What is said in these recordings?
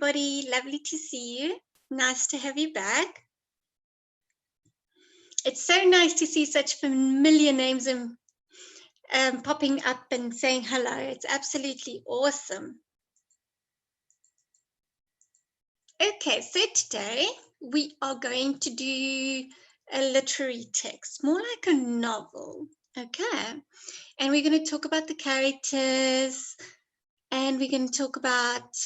everybody. Lovely to see you. Nice to have you back. It's so nice to see such familiar names and popping up and saying hello. It's absolutely awesome. Okay, so today we are going to do a literary text, more like a novel. Okay, and we're going to talk about the characters, and we're going to talk about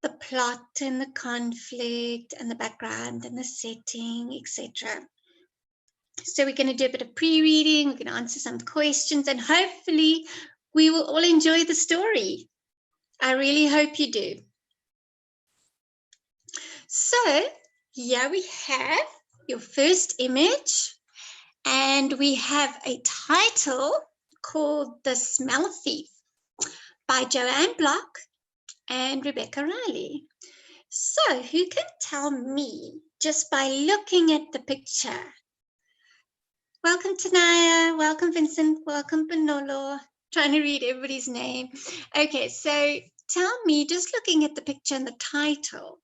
the plot and the conflict and the background and the setting, etc. So we're going to do a bit of pre-reading, we're going to answer some questions, and hopefully we will all enjoy the story. I really hope you do. So here we have your first image, and we have a title called The Smell Thief by Joanne Block and Rebecca Riley. So who can tell me just by looking at the picture? Welcome Tanaya, welcome Vincent, welcome Benolo. Trying to read everybody's name. Okay, so tell me, just looking at the picture and the title,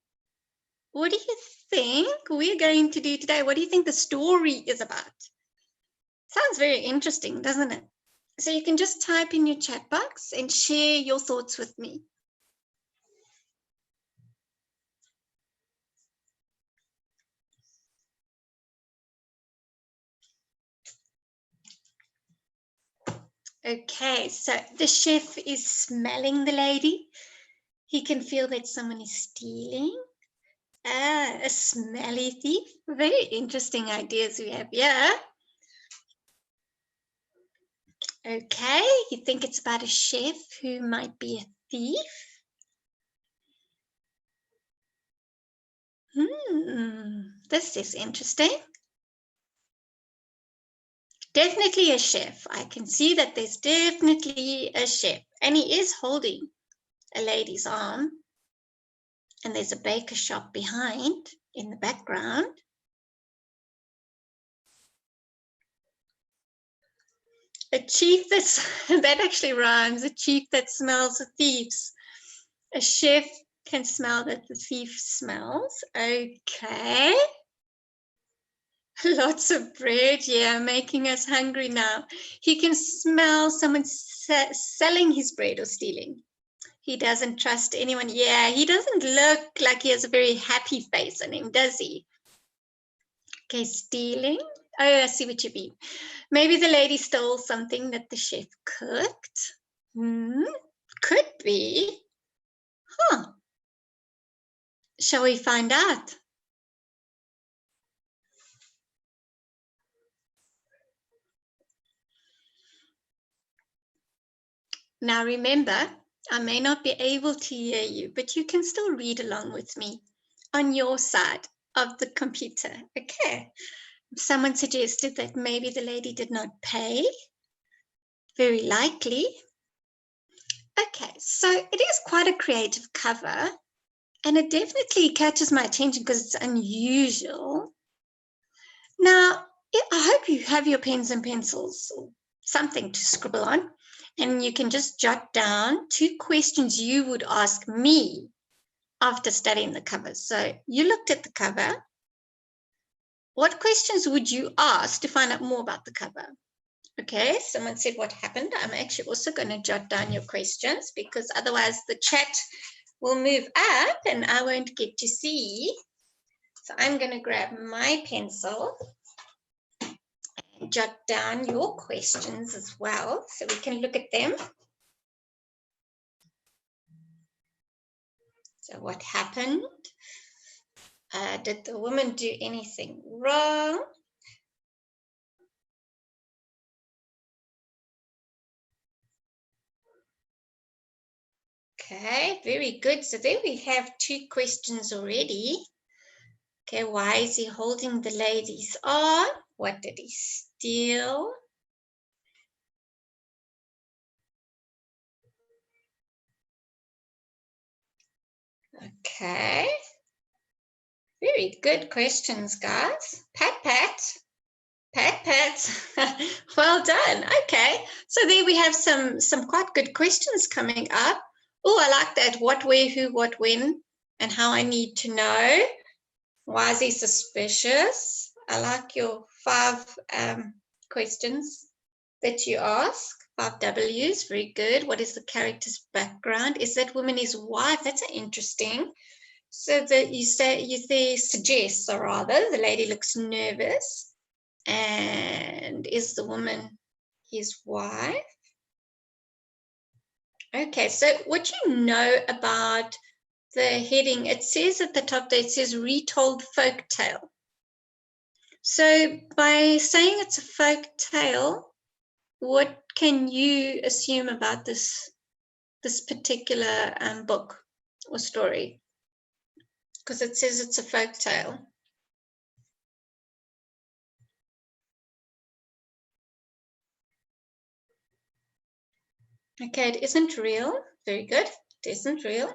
what do you think we're going to do today? What do you think the story is about? Sounds very interesting, doesn't it? So you can just type in your chat box and share your thoughts with me. Okay, so the chef is smelling the lady. He can feel that someone is stealing. A smelly thief. Very interesting ideas we have here. Okay, you think it's about a chef who might be a thief? This is interesting. Definitely a chef. I can see that there's definitely a chef, and he is holding a lady's arm, and there's a baker shop behind in the background. A chief that actually rhymes, a chief that smells the thieves. A chef can smell that the thief smells. Okay. Lots of bread, yeah, making us hungry now. He can smell someone selling his bread or stealing. He doesn't trust anyone. Yeah, he doesn't look like he has a very happy face on him, does he? Okay, stealing. Oh, I see what you mean. Maybe the lady stole something that the chef cooked. Could be. Huh. Shall we find out? Now remember, I may not be able to hear you, but you can still read along with me on your side of the computer. Okay. Someone suggested that maybe the lady did not pay. Very likely. Okay, so it is quite a creative cover, and it definitely catches my attention because it's unusual. Now, I hope you have your pens and pencils or something to scribble on, and you can just jot down 2 questions you would ask me after studying the cover. So you looked at the cover. What questions would you ask to find out more about the cover? Okay, someone said what happened. I'm actually also going to jot down your questions because otherwise the chat will move up and I won't get to see. So I'm going to grab my pencil and jot down your questions as well so we can look at them. So what happened? Did the woman do anything wrong? Okay, very good. So there we have 2 questions already. Okay, why is he holding the lady's arm? What did he steal? Okay. Very good questions, guys. Pat, pat. Pat, pat. Well done. Okay. So there we have some quite good questions coming up. Oh, I like that. What, where, who, what, when. and how I need to know. Why is he suspicious? I like your 5 questions that you ask. 5 W's, very good. What is the character's background? Is that woman his wife? That's interesting. So that you say suggests, or rather, the lady looks nervous. And is the woman his wife? Okay, so what you know about the heading, it says at the top there, it says retold folk tale. So by saying it's a folk tale, what can you assume about this particular book or story? Because it says it's a folk tale. Okay, it isn't real. Very good. It isn't real.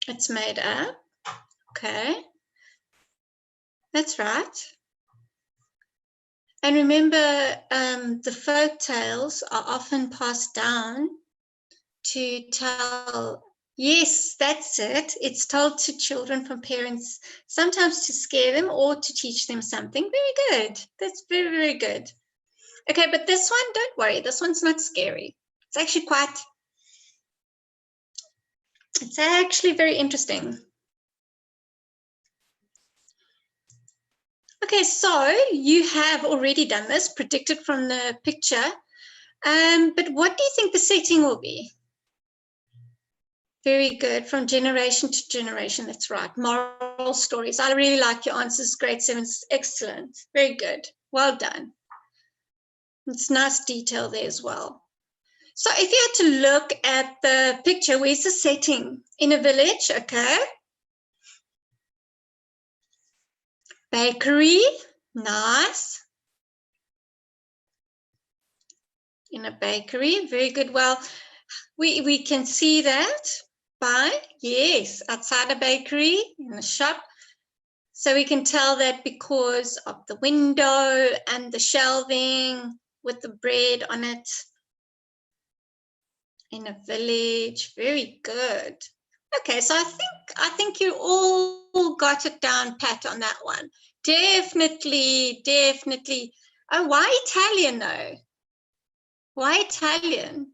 It's made up. Okay. That's right. And remember, the folk tales are often passed down to tell. Yes, that's it. It's told to children from parents, sometimes to scare them or to teach them something. Very good. That's very, very good. Okay, but this one, don't worry. This one's not scary. It's actually it's actually very interesting. Okay, so you have already done this, predicted from the picture. But what do you think the setting will be? Very good. From generation to generation. That's right. Moral stories. I really like your answers. Grade 7. Excellent. Very good. Well done. It's nice detail there as well. So if you had to look at the picture, where's the setting? In a village, okay. Bakery. Nice. In a bakery. Very good. Well, we can see that by, yes, outside a bakery, in a shop. So we can tell that because of the window and the shelving with the bread on it. In a village. Very good. Okay, so I think you all got it down pat on that one. Definitely. Oh, why Italian though? Why Italian?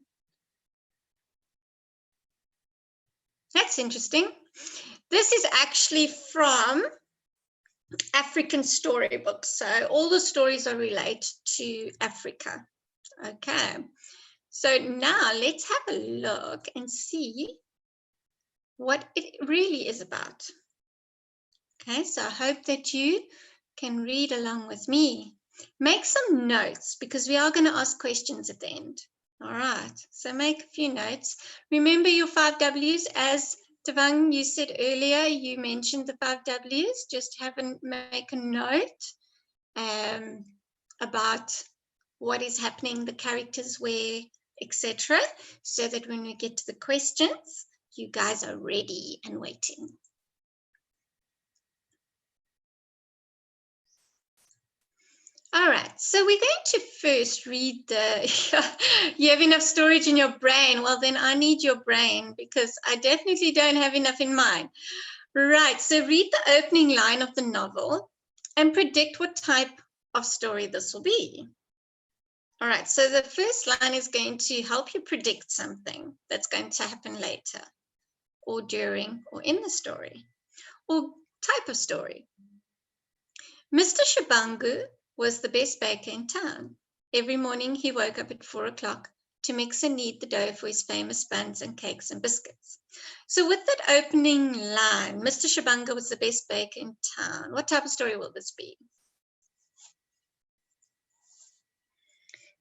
That's interesting. This is actually from African storybooks. So all the stories are related to Africa. Okay. So now let's have a look and see what it really is about. Okay, so I hope that you can read along with me. Make some notes because we are going to ask questions at the end. All right, so make a few notes. Remember your 5 W's. As Devang, you said earlier, you mentioned the 5 W's. Just make a note about what is happening, the characters, where, etc., so that when we get to the questions, you guys are ready and waiting. All right, so we're going to first read you have enough storage in your brain. Well, then I need your brain because I definitely don't have enough in mine. Right, so read the opening line of the novel and predict what type of story this will be. All right, so the first line is going to help you predict something that's going to happen later or during or in the story or type of story. Mr. Shabangu was the best baker in town. Every morning he woke up at 4 o'clock to mix and knead the dough for his famous buns and cakes and biscuits. So with that opening line, Mr. Shabangu was the best baker in town. What type of story will this be?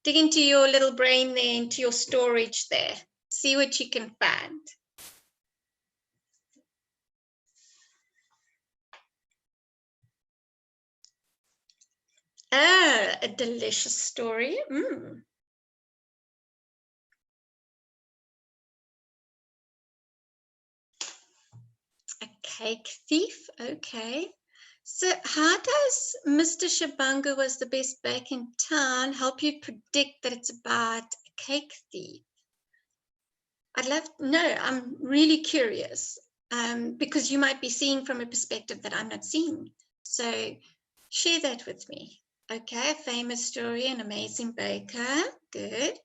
Dig into your little brain there, into your storage there. See what you can find. Ah, a delicious story. A cake thief. Okay. So how does Mr. Shabangu was the best baker in town help you predict that it's about a cake thief? I'm really curious, because you might be seeing from a perspective that I'm not seeing. So share that with me. Okay, famous story, an amazing baker. Good.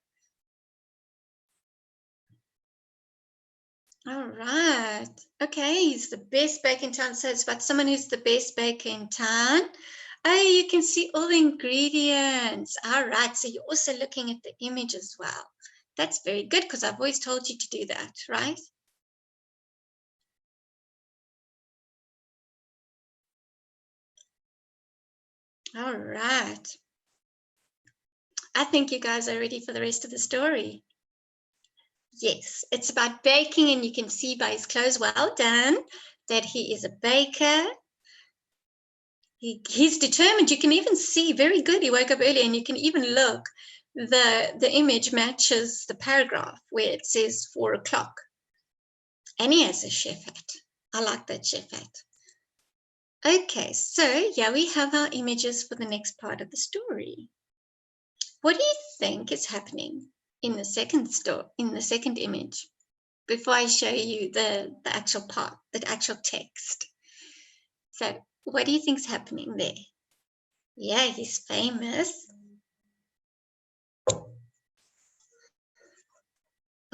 All right. Okay, he's the best baker in town. So it's about someone who's the best baker in town. Oh, you can see all the ingredients. All right. So you're also looking at the image as well. That's very good because I've always told you to do that, right? All right. I think you guys are ready for the rest of the story. Yes, it's about baking, and you can see by his clothes, well done, that he is a baker. He's determined. You can even see, very good, he woke up early, and you can even look, the image matches the paragraph where it says 4 o'clock. And he has a chef hat. I like that chef hat. Okay, so yeah, we have our images for the next part of the story. What do you think is happening in the second image, before I show you the actual part, the actual text? So what do you think is happening there? Yeah, he's famous.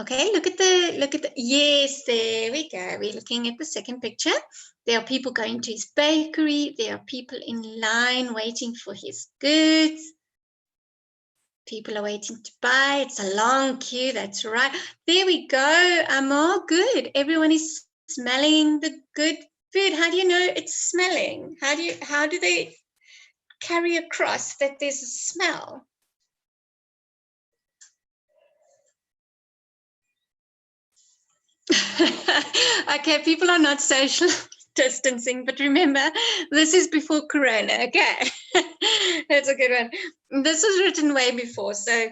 Okay, look at the, yes, there we go. We're looking at the second picture. There are people going to his bakery. There are people in line waiting for his goods. People are waiting to buy. It's a long queue. That's right. There we go. Amor, good. Everyone is smelling the good food. How do you know it's smelling? How do they carry across that there's a smell? Okay, people are not social distancing, but remember, this is before Corona. Okay, that's a good one. This was written way before, so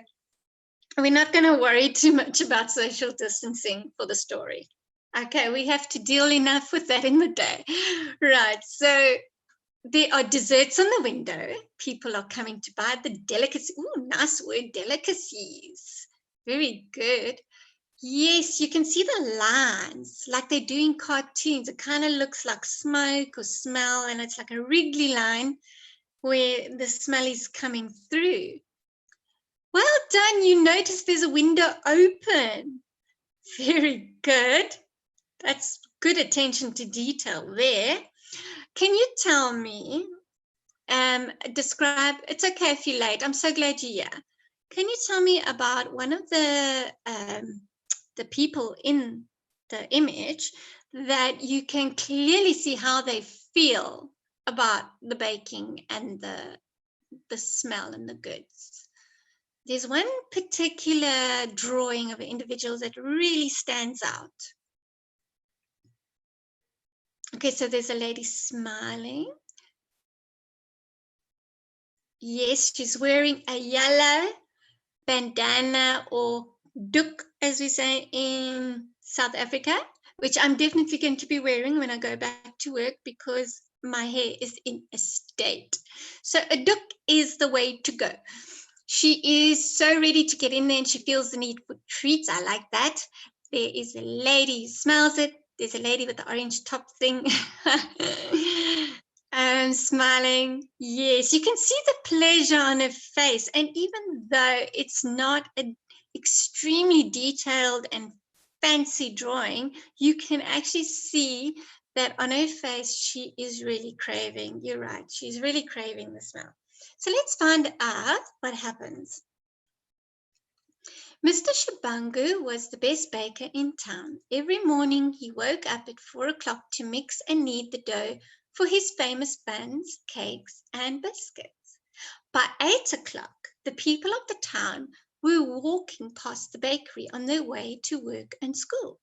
we're not going to worry too much about social distancing for the story. Okay, we have to deal enough with that in the day. Right, so there are desserts on the window. People are coming to buy the delicacies. Ooh, nice word, delicacies. Very good. Yes, you can see the lines like they do in cartoons. It kind of looks like smoke or smell, and it's like a wriggly line where the smell is coming through. Well done. You notice there's a window open. Very good. That's good attention to detail there. Can you tell me, describe, it's okay if you're late. I'm so glad you're here. Can you tell me about one of the people in the image that you can clearly see how they feel about the baking and the smell and the goods? There's one particular drawing of an individual that really stands out. Okay, so there's a lady smiling. Yes, she's wearing a yellow bandana, or doek, as we say in South Africa, which I'm definitely going to be wearing when I go back to work because my hair is in a state. So a doek is the way to go. She is so ready to get in there, and she feels the need for treats. I like that. There is a lady who smells it. There's a lady with the orange top thing. Smiling. Yes, you can see the pleasure on her face. And even though it's not an extremely detailed and fancy drawing, you can actually see that on her face, she is really craving. You're right. She's really craving the smell. So let's find out what happens. Mr. Shabangu was the best baker in town. Every morning he woke up at 4 o'clock to mix and knead the dough for his famous buns, cakes, and biscuits. By 8 o'clock, the people of the town were walking past the bakery on their way to work and school.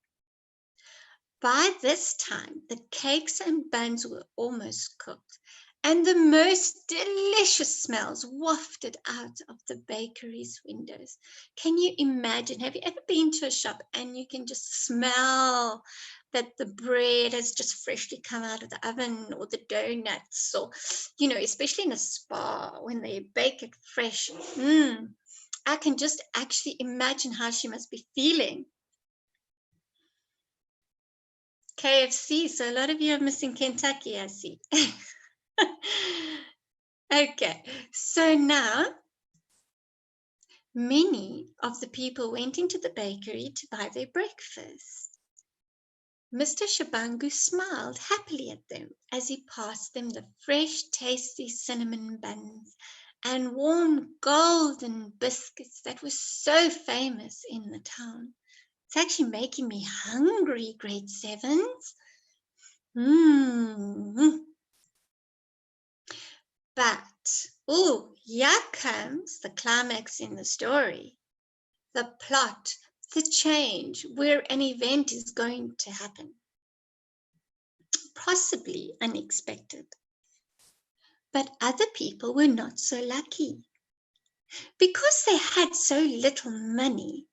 By this time, the cakes and buns were almost cooked, and the most delicious smells wafted out of the bakery's windows. Can you imagine? Have you ever been to a shop and you can just smell that the bread has just freshly come out of the oven, or the donuts, or, especially in a spa when they bake it fresh? I can just actually imagine how she must be feeling. KFC. So a lot of you are missing Kentucky, I see. Okay, so now many of the people went into the bakery to buy their breakfast. Mr. Shabangu smiled happily at them as he passed them the fresh, tasty cinnamon buns and warm golden biscuits that were so famous in the town. It's actually making me hungry, grade 7s. But, here comes the climax in the story. The plot, the change, where an event is going to happen. Possibly unexpected. But other people were not so lucky. Because they had so little money,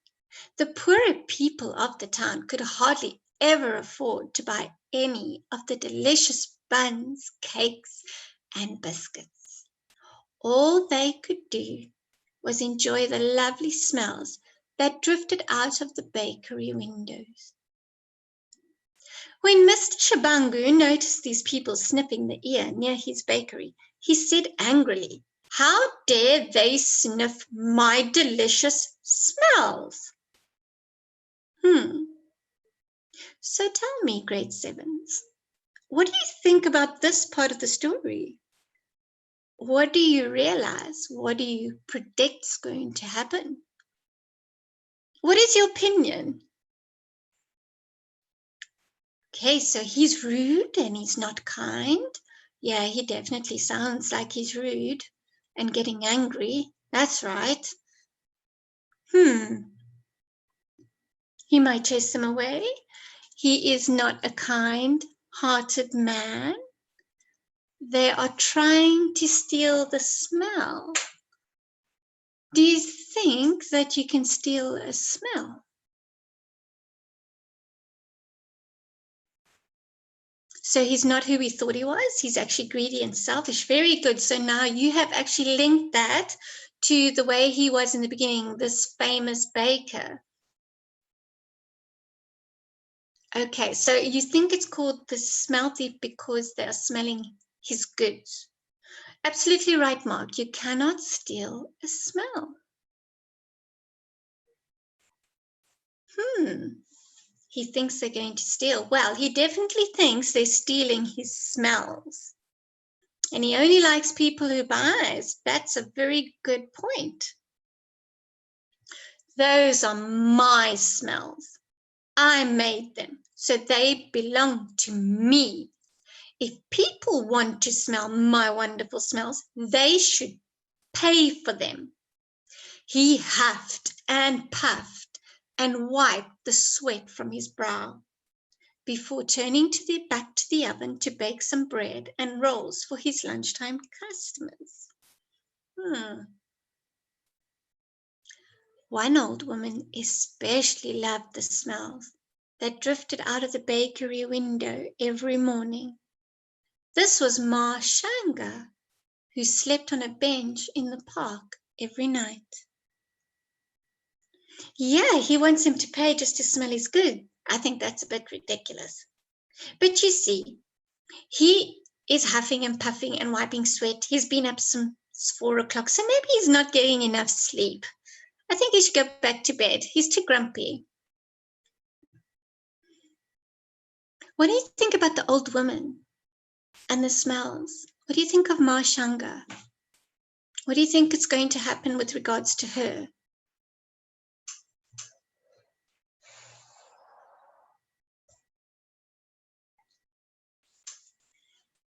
the poorer people of the town could hardly ever afford to buy any of the delicious buns, cakes, and biscuits. All they could do was enjoy the lovely smells that drifted out of the bakery windows. When Mr. Shabangu noticed these people sniffing the ear near his bakery, he said angrily, "How dare they sniff my delicious smells?" So tell me, grade 7s, what do you think about this part of the story? What do you realize? What do you predict is going to happen? What is your opinion? Okay, so he's rude and he's not kind. Yeah, he definitely sounds like he's rude and getting angry. That's right. He might chase them away. He is not a kind-hearted man. They are trying to steal the smell. Do you think that you can steal a smell? So he's not who we thought he was. He's actually greedy and selfish. Very good. So now you have actually linked that to the way he was in the beginning, this famous baker. Okay, so you think it's called the smell thief because they are smelling his goods. Absolutely right, Mark. You cannot steal a smell. He thinks they're going to steal. Well, he definitely thinks they're stealing his smells. And he only likes people who buys. That's a very good point. Those are my smells. I made them, so they belong to me. If people want to smell my wonderful smells, they should pay for them. He huffed and puffed and wiped the sweat from his brow before turning back to the oven to bake some bread and rolls for his lunchtime customers. One old woman especially loved the smells that drifted out of the bakery window every morning. This was Ma Shanga, who slept on a bench in the park every night. Yeah, he wants him to pay just to smell his good. I think that's a bit ridiculous. But you see, he is huffing and puffing and wiping sweat. He's been up since 4 o'clock, so maybe he's not getting enough sleep. I think he should go back to bed. He's too grumpy. What do you think about the old woman and the smells? What do you think of Ma Shanga? What do you think is going to happen with regards to her?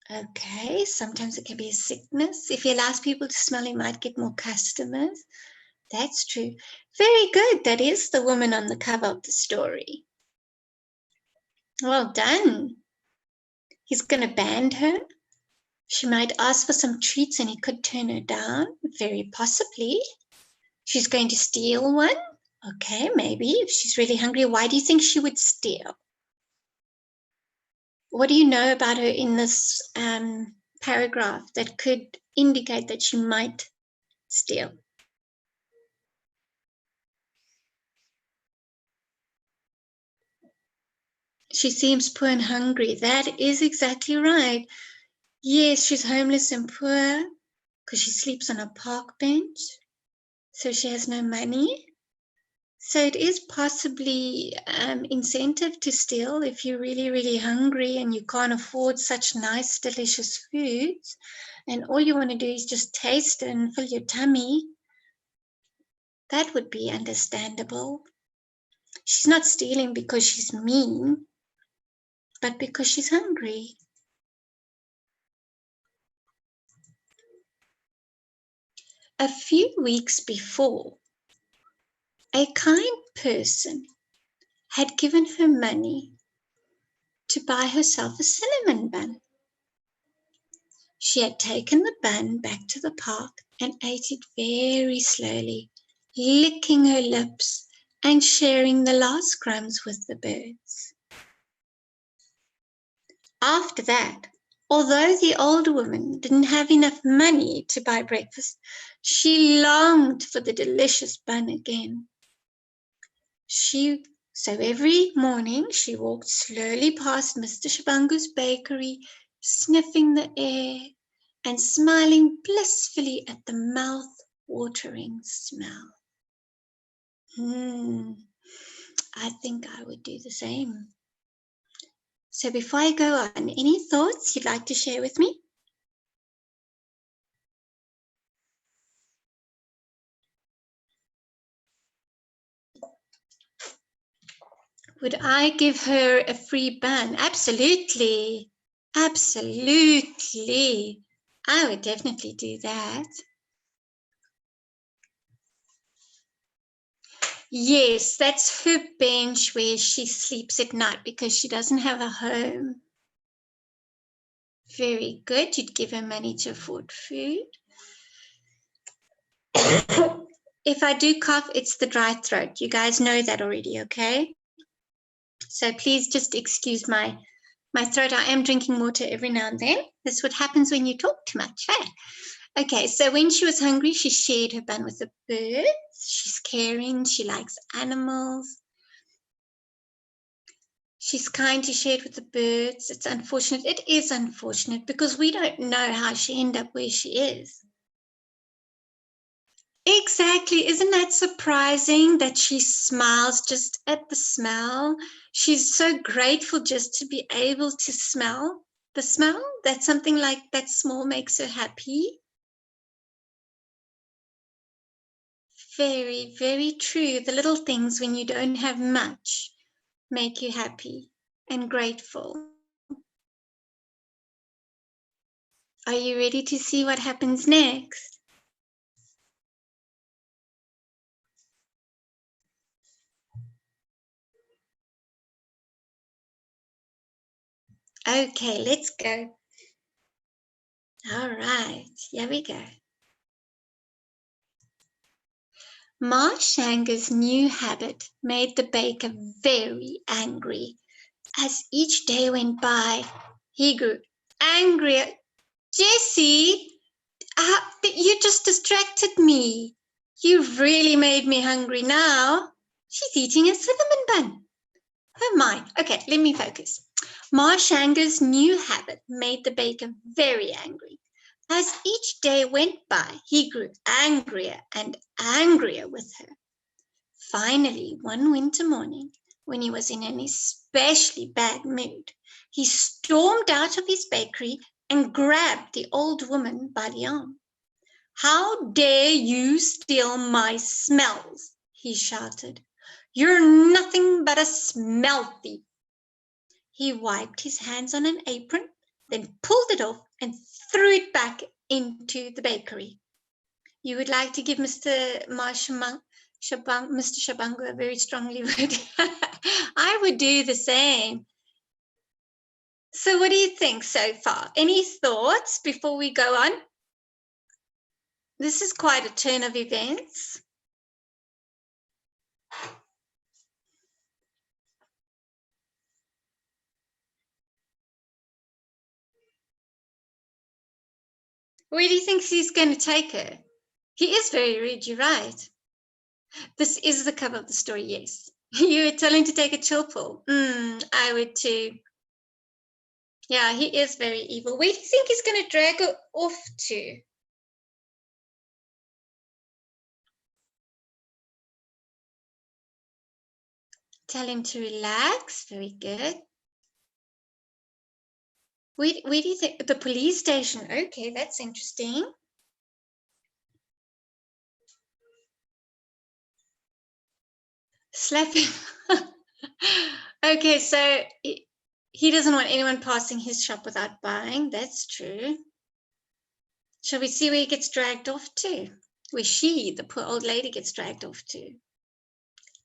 Okay, sometimes it can be a sickness. If he allows people to smell, he might get more customers. That's true. Very good. That is the woman on the cover of the story. Well done. He's going to ban her. She might ask for some treats and he could turn her down. Very possibly. She's going to steal one. Okay, maybe. If she's really hungry, why do you think she would steal? What do you know about her in this paragraph that could indicate that she might steal? She seems poor and hungry. That is exactly right. Yes, she's homeless and poor because she sleeps on a park bench. So she has no money. So it is possibly incentive to steal if you're really, really hungry and you can't afford such nice, delicious foods. And all you want to do is just taste it and fill your tummy. That would be understandable. She's not stealing because she's mean, but because she's hungry. A few weeks before, a kind person had given her money to buy herself a cinnamon bun. She had taken the bun back to the park and ate it very slowly, licking her lips and sharing the last crumbs with the birds. After that, although the old woman didn't have enough money to buy breakfast, she longed for the delicious bun again. So every morning she walked slowly past Mr. Shabangu's bakery, sniffing the air and smiling blissfully at the mouth-watering smell. I think I would do the same. So before I go on, any thoughts you'd like to share with me? Would I give her a free bun? Absolutely. Absolutely. I would definitely do that. Yes, that's her bench where she sleeps at night because she doesn't have a home. Very good. You'd give her money to afford food. If I do cough, it's the dry throat. You guys know that already, okay? So please just excuse my throat. I am drinking water every now and then. That's what happens when you talk too much, hey? Okay, so when she was hungry, she shared her bun with the birds. She's caring. She likes animals. She's kind to share it with the birds. It's unfortunate. It is unfortunate because we don't know how she ended up where she is. Exactly. Isn't that surprising that she smiles just at the smell? She's so grateful just to be able to smell the smell, that something like that small makes her happy. Very, very true. The little things when you don't have much make you happy and grateful. Are you ready to see what happens next? Okay, let's go. All right, here we go. Ma Shanga's new habit made the baker very angry. As each day went by, he grew angrier. Jessie, you just distracted me. You've really made me hungry now. She's eating a cinnamon bun. Oh my. Okay, let me focus. Ma Shanga's new habit made the baker very angry. As each day went by, he grew angrier and angrier with her. Finally, one winter morning, when he was in an especially bad mood, he stormed out of his bakery and grabbed the old woman by the arm. "How dare you steal my smells?" he shouted. "You're nothing but a smell thief." He wiped his hands on an apron, then pulled it off and threw it back into the bakery. You would like to give Mr. Shabangu a very strongly worded. I would do the same. So what do you think so far? Any thoughts before we go on? This is quite a turn of events. Where do you think he's going to take her? He is very rude, you're right. This is the cover of the story, yes. You would tell him to take a chill pill. I would too. Yeah, he is very evil. Where do you think he's going to drag her off to? Tell him to relax. Very good. Where do you think? The police station. Okay, that's interesting. Slap him. Okay, so he doesn't want anyone passing his shop without buying. That's true. Shall we see where he gets dragged off to? Where she, the poor old lady, gets dragged off to?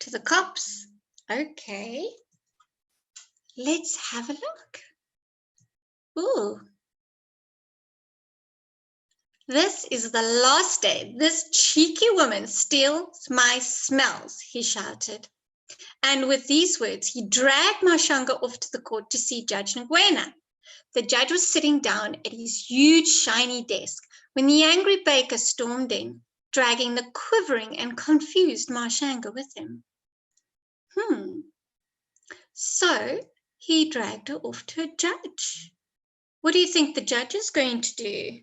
To the cops. Okay. Let's have a look. Ooh. This is the last day this cheeky woman steals my smells, he shouted. And with these words, he dragged Mashanga off to the court to see Judge Nguena. The judge was sitting down at his huge, shiny desk when the angry baker stormed in, dragging the quivering and confused Mashanga with him. So he dragged her off to a judge. What do you think the judge is going to do?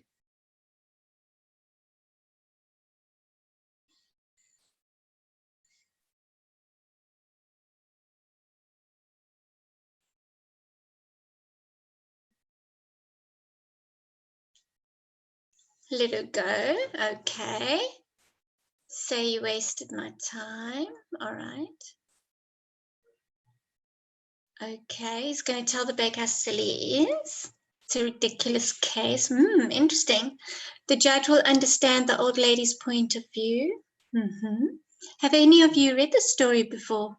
Let her go. Okay. Say you wasted my time. All right. Okay, he's going to tell the baker how silly he is. It's a ridiculous case. Interesting. The judge will understand the old lady's point of view. Have any of you read the story before?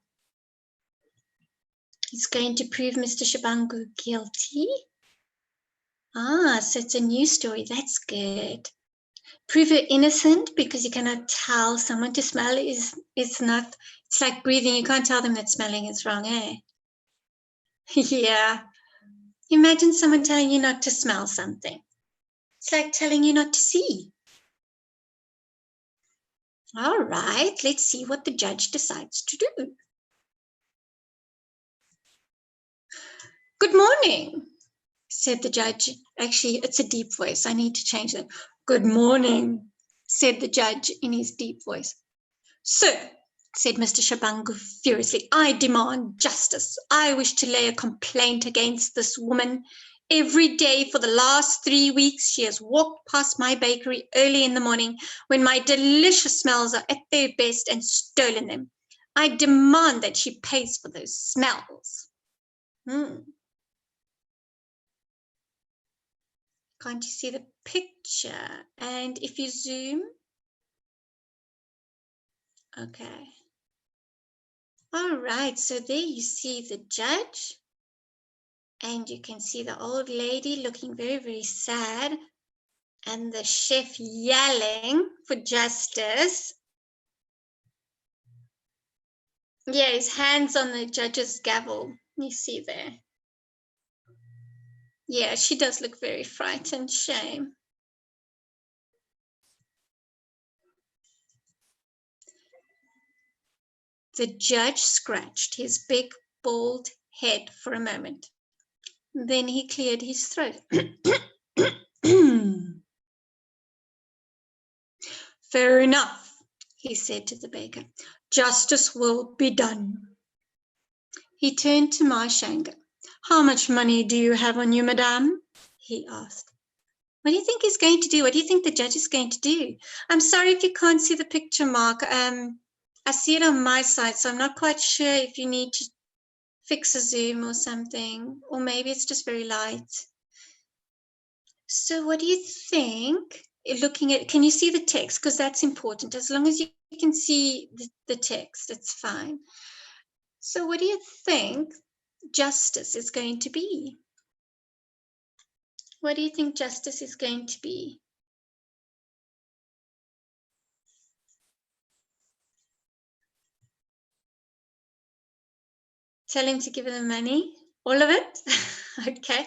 He's going to prove Mr. Shabangu guilty. So it's a new story. That's good. Prove her innocent because you cannot tell someone to smell is not. It's like breathing. You can't tell them that smelling is wrong, eh? Yeah. Imagine someone telling you not to smell something. It's like telling you not to see. All right, let's see what the judge decides to do. Good morning, said the judge. Actually, it's a deep voice. I need to change that. Good morning, said the judge in his deep voice. Sir, said Mr. Shabangu furiously, I demand justice. I wish to lay a complaint against this woman. Every day for the last 3 weeks, she has walked past my bakery early in the morning when my delicious smells are at their best and stolen them. I demand that she pays for those smells. Can't you see the picture? And if you zoom, okay. All right, so there you see the judge. And you can see the old lady looking very, very sad. And the chef yelling for justice. Yeah, his hands on the judge's gavel. You see there. Yeah, she does look very frightened. Shame. The judge scratched his big, bald head for a moment. Then he cleared his throat. Fair enough, he said to the baker. Justice will be done. He turned to Mashanga. How much money do you have on you, madame? He asked. What do you think he's going to do? What do you think the judge is going to do? I'm sorry if you can't see the picture, Mark. I see it on my side, so I'm not quite sure if you need to fix a zoom or something, or maybe it's just very light. So what do you think? Looking at, can you see the text? Because that's important. As long as you can see the text, it's fine. So what do you think justice is going to be? What do you think justice is going to be? Tell him to give her the money? All of it? Okay.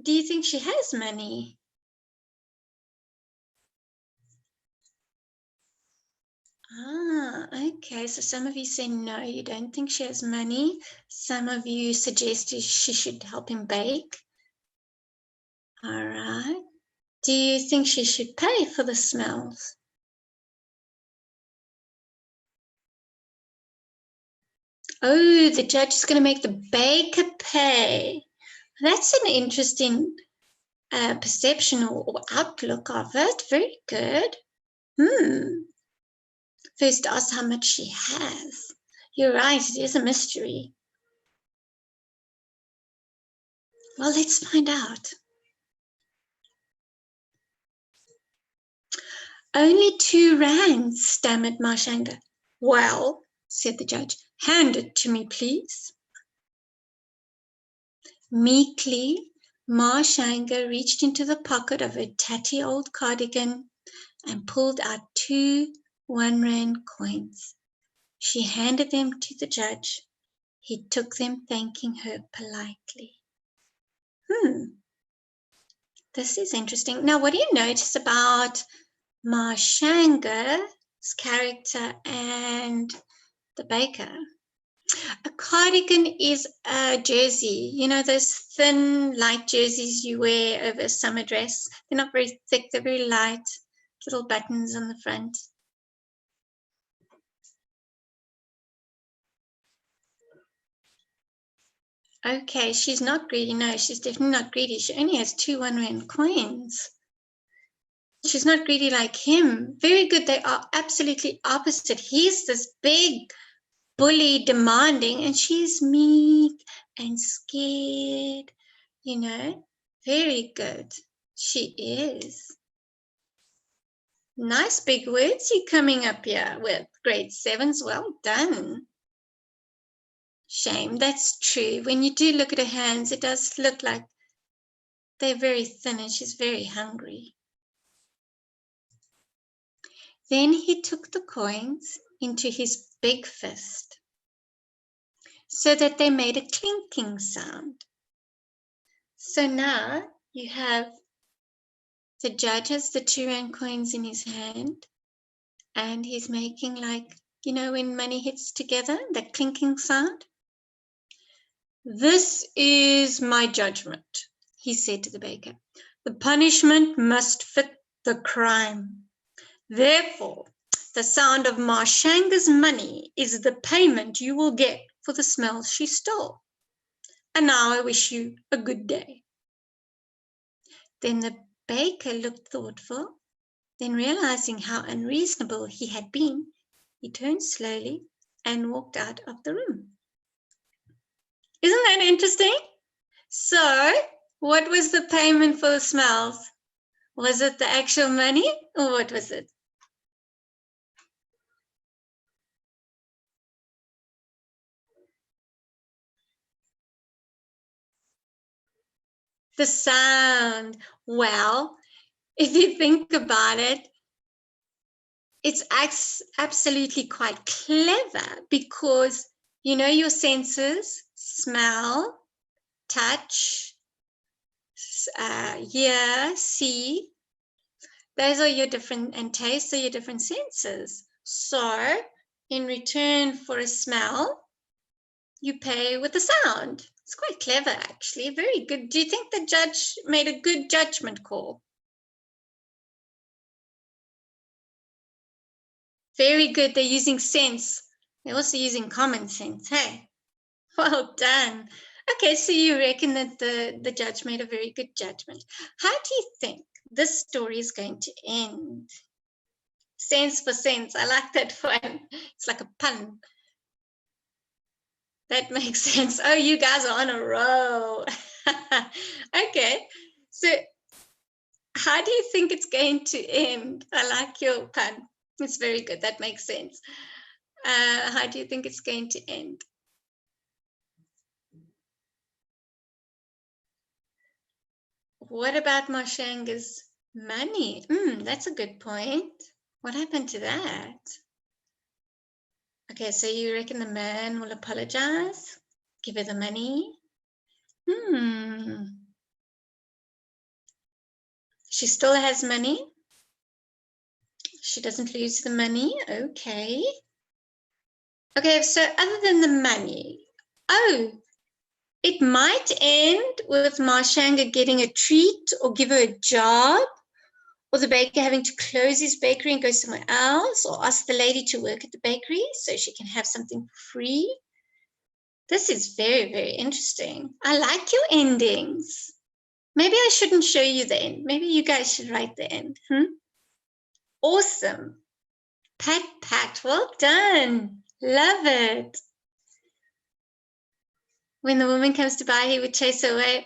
Do you think she has money? Ah, okay. So some of you say no, you don't think she has money. Some of you suggest she should help him bake. All right. Do you think she should pay for the smells? Oh, the judge is going to make the baker pay. That's an interesting perception or outlook of it. Very good. First ask how much she has. You're right, it is a mystery. Well, let's find out. Only 2 rands, stammered Marshanga. Well, said the judge, hand it to me, please. Meekly, Marshanga reached into the pocket of her tatty old cardigan and pulled out 2 1-rand coins. She handed them to the judge. He took them, thanking her politely. This is interesting. Now, what do you notice about Marshanga's character and the baker? A cardigan is a jersey. You know, those thin, light jerseys you wear over a summer dress. They're not very thick, they're very light, little buttons on the front. Okay, she's not greedy. No, she's definitely not greedy. She only has 2 1-rand coins. She's not greedy like him. Very good. They are absolutely opposite. He's this big bully, demanding, and she's meek and scared. You know, very good. She is. Nice big words you're coming up here with. Grade 7s. Well done. Shame. That's true. When you do look at her hands, it does look like they're very thin and she's very hungry. Then he took the coins into his big fist so that they made a clinking sound. So now you have the judge has the 2-rand coins in his hand and he's making, like, you know, when money hits together, that clinking sound. This is my judgment, he said to the baker. The punishment must fit the crime. Therefore, the sound of Marshanga's money is the payment you will get for the smells she stole. And now I wish you a good day. Then the baker looked thoughtful. Then, realizing how unreasonable he had been, he turned slowly and walked out of the room. Isn't that interesting? So, what was the payment for the smells? Was it the actual money or what was it? The sound. Well, if you think about it, it's absolutely quite clever because, you know, your senses, smell, touch, hear, see, those are your different, and taste are your different senses. So in return for a smell, you pay with the sound. It's quite clever, actually. Very good. Do you think the judge made a good judgment call? Very good. They're using sense. They're also using common sense. Hey, well done. Okay, so you reckon that the judge made a very good judgment. How do you think this story is going to end? Sense for sense. I like that one. It's like a pun. That makes sense. Oh, you guys are on a roll. Okay, so how do you think it's going to end? I like your pun. It's very good. That makes sense. How do you think it's going to end? What about Marshanga's money? That's a good point. What happened to that? Okay, so you reckon the man will apologize? Give her the money? She still has money? She doesn't lose the money. Okay. Okay, so other than the money, it might end with Marshanga getting a treat or give her a job, or the baker having to close his bakery and go somewhere else, or ask the lady to work at the bakery so she can have something free. This is very, very interesting. I like your endings. Maybe I shouldn't show you the end. Maybe you guys should write the end. Awesome. Pat, well done. Love it. When the woman comes to buy, he would chase her away.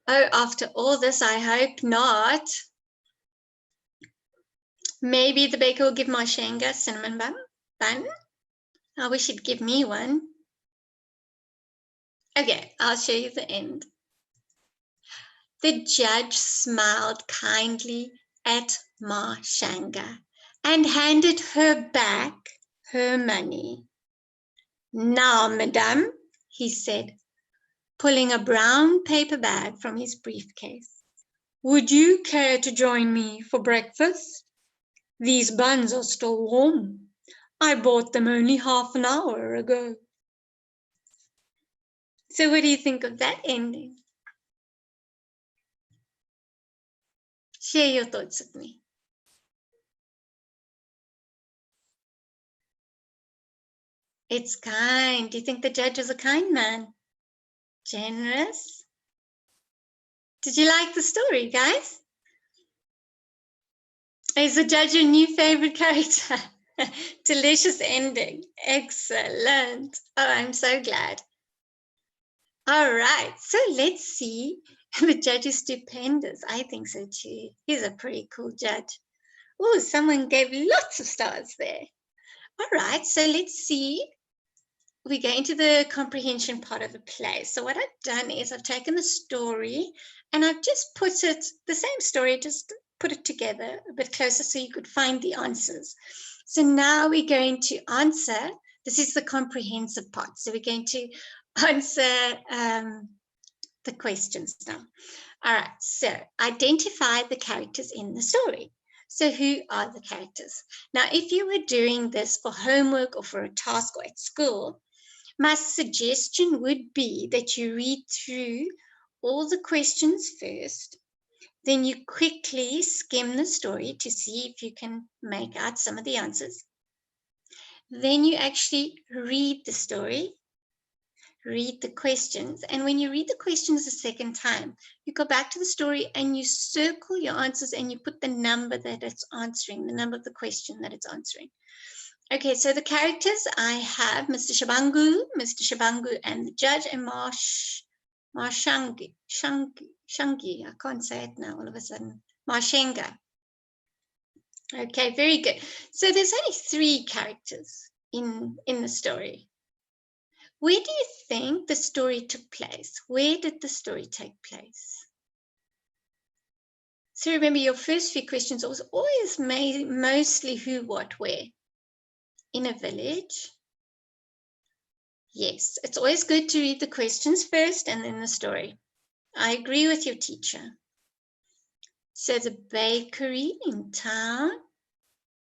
Oh, after all this, I hope not. Maybe the baker will give Marshanga a cinnamon bun. I wish he'd give me one. Okay, I'll show you the end. The judge smiled kindly at Marshanga and handed her back her money. Now, madame, he said, pulling a brown paper bag from his briefcase, would you care to join me for breakfast? These buns are still warm. I bought them only half an hour ago. So what do you think of that ending? Share your thoughts with me. It's kind. Do you think the judge was a kind man? Generous? Did you like the story, guys? Is the judge your new favorite character? Delicious ending. Excellent. Oh, I'm so glad. All right, so let's see. The judge is stupendous. I think so too. He's a pretty cool judge. Oh, someone gave lots of stars there. All right, so let's see. We go into the comprehension part of the play. So what I've done is I've taken the story and I've just put it, the same story, just put it together a bit closer so you could find the answers. So now we're going to answer. This is the comprehensive part. So we're going to answer the questions now. All right, so identify the characters in the story. So who are the characters? Now, if you were doing this for homework or for a task or at school, my suggestion would be that you read through all the questions first, then you quickly skim the story to see if you can make out some of the answers. Then you actually read the story, read the questions, and when you read the questions a second time, you go back to the story and you circle your answers and you put the number that it's answering, the number of the question that it's answering. Okay, so the characters I have Mr. Shabangu, and the judge, and Shangi. I can't say it now all of a sudden. Marshenga. Okay, very good. So there's only 3 characters in the story. Where do you think the story took place? Where did the story take place? So remember, your first few questions was always mostly who, what, where. In a village? Yes, it's always good to read the questions first and then the story. I agree with your teacher. So the bakery in town.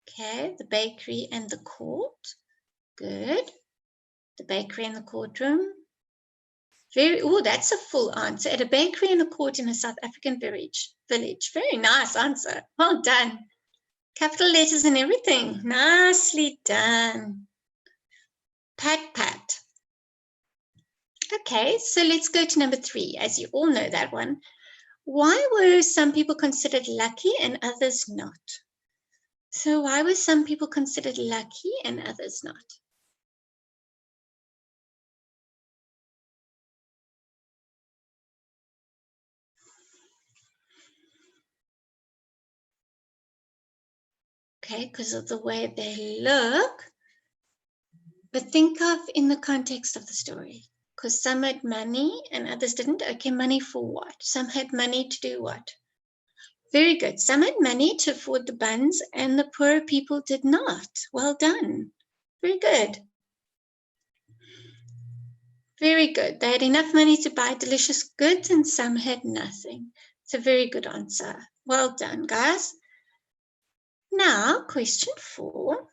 Okay, the bakery and the court. Good. The bakery and the courtroom. That's a full answer. At a bakery and a court in a South African village. Very nice answer. Well done. Capital letters and everything. Nicely done. Pat. Okay, so let's go to number 3. As you all know that one. Why were some people considered lucky and others not? So why were some people considered lucky and others not? Okay, because of the way they look. But think of in the context of the story. Because some had money and others didn't. Okay, money for what? Some had money to do what? Very good. Some had money to afford the buns and the poorer people did not. Well done. Very good. Very good. They had enough money to buy delicious goods and some had nothing. It's a very good answer. Well done, guys. Now, question 4.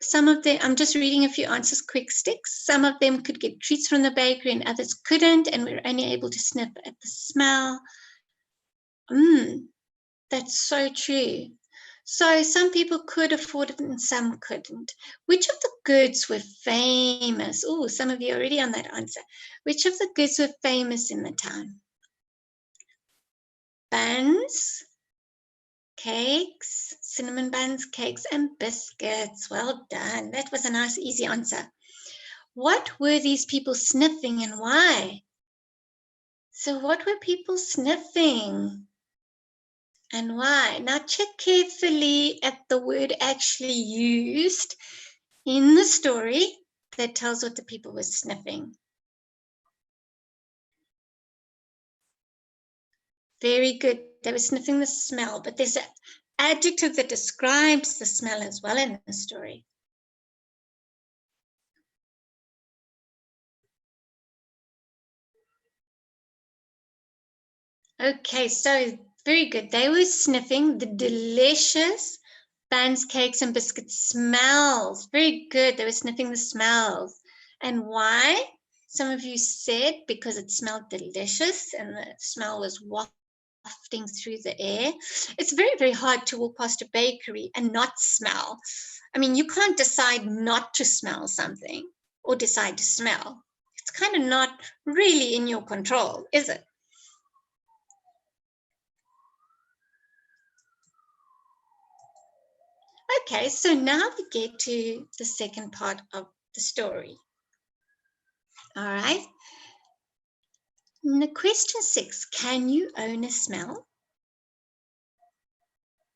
Some of them, I'm just reading a few answers, quick sticks. Some of them could get treats from the bakery and others couldn't, and we're only able to sniff at the smell. That's so true. So some people could afford it and some couldn't. Which of the goods were famous? Oh, some of you are already on that answer. Which of the goods were famous in the town? Buns, cakes, cinnamon buns, cakes, and biscuits. Well done. That was a nice, easy answer. What were these people sniffing and why? So what were people sniffing? And why? Now check carefully at the word actually used in the story that tells what the people were sniffing. Very good. They were sniffing the smell, but there's an adjective that describes the smell as well in the story. Okay, so very good. They were sniffing the delicious buns, cakes, and biscuit smells. Very good. They were sniffing the smells. And why? Some of you said because it smelled delicious and the smell was wafting through the air. It's very, very hard to walk past a bakery and not smell. I mean, you can't decide not to smell something or decide to smell. It's kind of not really in your control, is it? Okay, so now we get to the second part of the story. All right. Now, question 6, can you own a smell?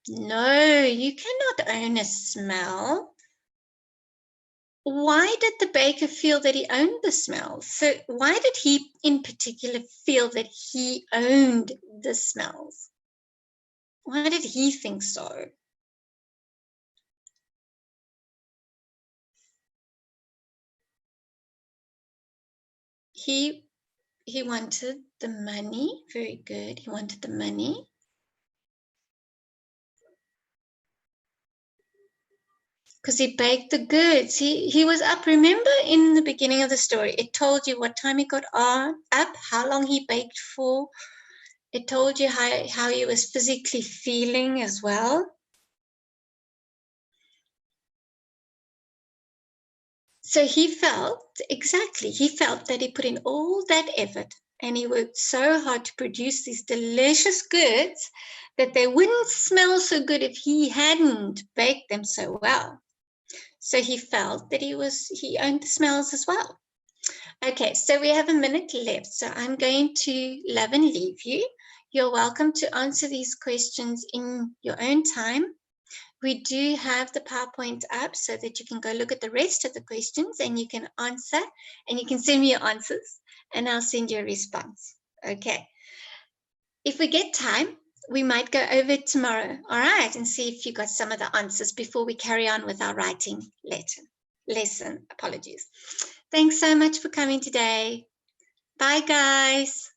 No, you cannot own a smell. Why did the baker feel that he owned the smell? So why did he in particular feel that he owned the smells? Why did he think so? He wanted the money. Very good. He wanted the money. Because he baked the goods. He was up. Remember in the beginning of the story, it told you what time he got up, how long he baked for. It told you how he was physically feeling as well. So he felt that he put in all that effort and he worked so hard to produce these delicious goods that they wouldn't smell so good if he hadn't baked them so well. So he felt that he owned the smells as well. Okay, so we have a minute left. So I'm going to love and leave you. You're welcome to answer these questions in your own time. We do have the PowerPoint up so that you can go look at the rest of the questions and you can answer and you can send me your answers and I'll send you a response. Okay. If we get time, we might go over it tomorrow, all right, and see if you got some of the answers before we carry on with our writing lesson. Apologies. Thanks so much for coming today. Bye, guys.